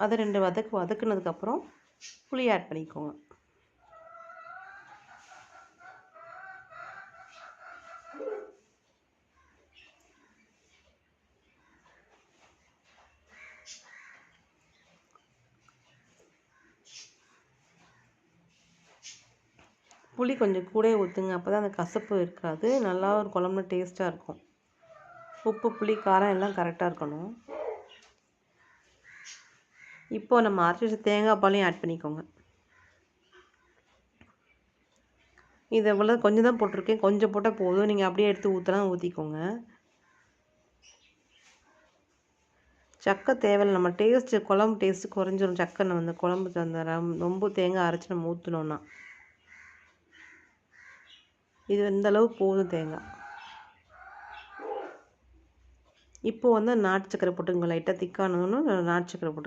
அதை 2 வதக்குனதுக்கப்புறம் புளி ஆட் பண்ணிக்கோங்க. புளி கொஞ்சம் கூட ஊற்றுங்க, அப்போ தான் அந்த கசப்பு இருக்காது, நல்லா ஒரு குழம்புல டேஸ்ட்டாக இருக்கும். உப்பு புளி காரம் எல்லாம் கரெக்டாக இருக்கணும். இப்போது நம்ம அரைச்சி வச்ச தேங்காய் பாலையும் ஆட் பண்ணிக்கோங்க. இதை இவ்வளோ கொஞ்சம் தான் போட்டிருக்கேன், கொஞ்சம் போட்டால் போதும், நீங்கள் அப்படியே எடுத்து ஊற்றலாம் ஊற்றிக்கோங்க. சக்கை தேவையில்லை, நம்ம டேஸ்ட்டு குழம்பு டேஸ்ட்டு குறைஞ்சிரும் சக்கை அந்த குழம்பு அந்த ரொம்ப தேங்காய் அரைச்சி நம்ம ஊற்றினோன்னா. இது இந்த அளவு போதும் தேங்காய். இப்போ வந்து நாட்டு சக்கரை போட்டுங்க, லைட்டாக திக்கானதுன்னு நாட்டு சக்கரை போட்டு